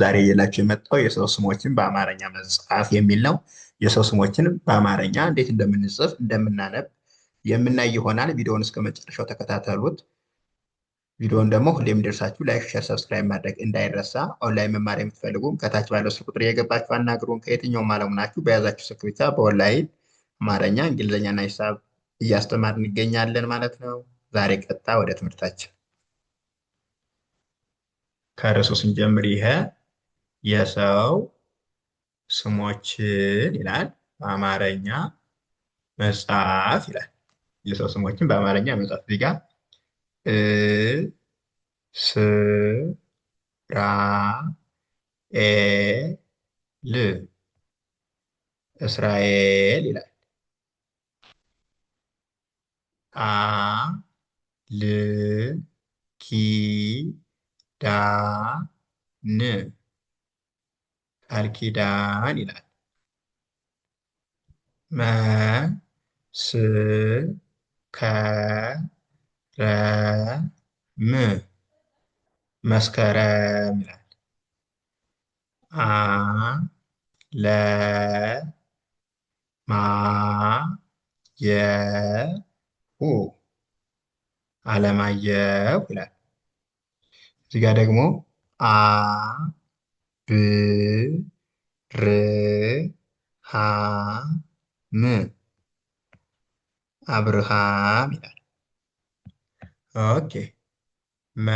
ዛሬ የላችሁ የመጣው የሰው ስሞችን በአማርኛ መጻፍ የሚል ነው። የሰው ስሞችን በአማርኛ እንዴት እንደምንጽፍ እንደምናነብ የምናይ ይሆናል። ቪዲዮውን እስከ መጨረሻው ተከታተሉት። ቪዲዮውን ደግሞ ሁሌም እንዲደርሳችሁ ላይክ፣ ሼር፣ ሰብስክራይብ ማድረግ እንዳይረሳ። ኦንላይን መማር የምትፈልጉም ከታች ባለው ስልክ ቁጥር እየገባችሁ አናግሩን። ከየትኛውም ዓለም ናችሁ በያዛችሁ ስልክ ብቻ በኦንላይን አማርኛ፣ እንግሊዝኛና ሂሳብ እያስተማርን እንገኛለን ማለት ነው። ዛሬ ቀጥታ ወደ ትምህርታችን ከርዕሱ ስንጀምር ይሄ የሰው ስሞችን ይላል በአማርኛ መጻፍ ይላል። የሰው ስሞችን በአማርኛ መጻፍ እዚህ ጋር ስ ራ ኤ ል እስራኤል ይላል። አ ል ኪ ዳ ን ቃል ኪዳን ይላል። መ ስ ከ ረ ም መስከረም ይላል። አ ለ ማ የ ሁ አለማየሁ ይላል። እዚህ ጋር ደግሞ አ ብ ር ሃ ም አብርሃም ይላል። ኦኬ መ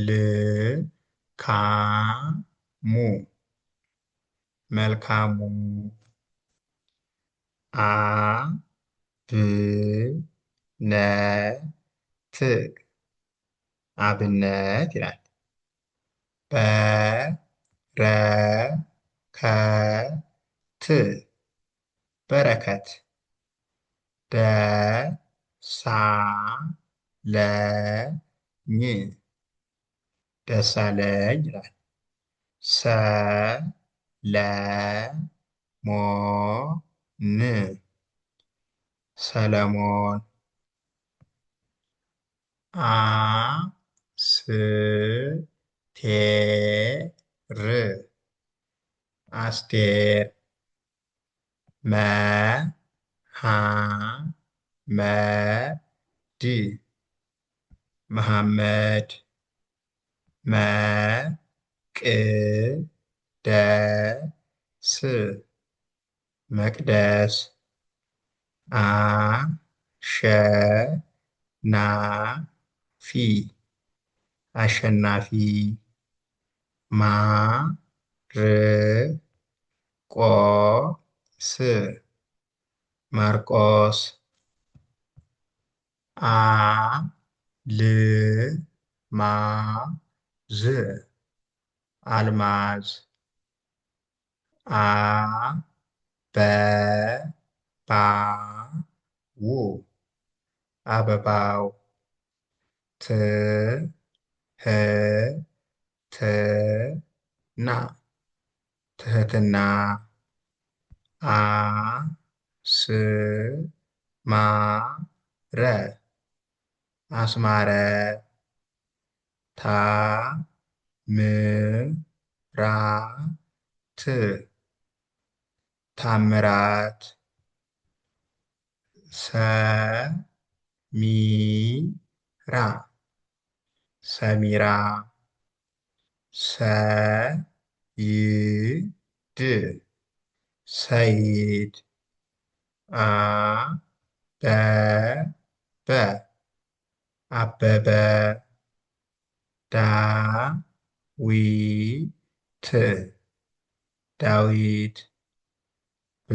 ል ካ ሙ መልካሙ አ ብ ነ ት አብነት ይላል። በ ረ ከ ት በረከት ደ ሳ ለ ኝ ደሳለኝ ይላል። ሰ ለ ሞ ን ሰለሞን አ ስ ቴ ር አስቴር መ ሃ መ ድ መሐመድ መ ቅ ደ ስ መቅደስ አ ሸ ና ፊ አሸናፊ ማ ር ቆ ስ ማርቆስ አ ል ማ ዝ አልማዝ አ በ ባ ው አበባው ት ህ ት ና ትህትና አ ስ ማ ረ አስማረ ታ ም ራ ት ታምራት ሰ ሚ ራ ሰሚራ ሰ ይ ድ ሰይድ አ በ በ አበበ ዳ ዊ ት ዳዊት ብ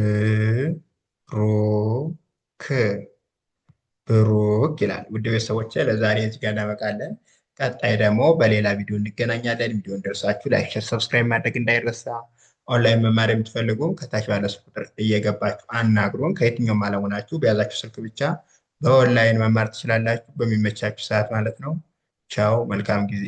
ሩ ክ ብሩክ ይላል። ውድ ቤተሰቦቼ ለዛሬ እዚህ ጋር እናበቃለን። ቀጣይ ደግሞ በሌላ ቪዲዮ እንገናኛለን። ቪዲዮ እንደርሳችሁ ላይክ፣ ሼር፣ ሰብስክራይብ ማድረግ እንዳይረሳ። ኦንላይን መማር የምትፈልጉም ከታች ባለ ስልክ ቁጥር እየገባችሁ አናግሩን። ከየትኛውም ዓለም ሆናችሁ በያዛችሁ ስልክ ብቻ በኦንላይን መማር ትችላላችሁ፣ በሚመቻችሁ ሰዓት ማለት ነው። ቻው፣ መልካም ጊዜ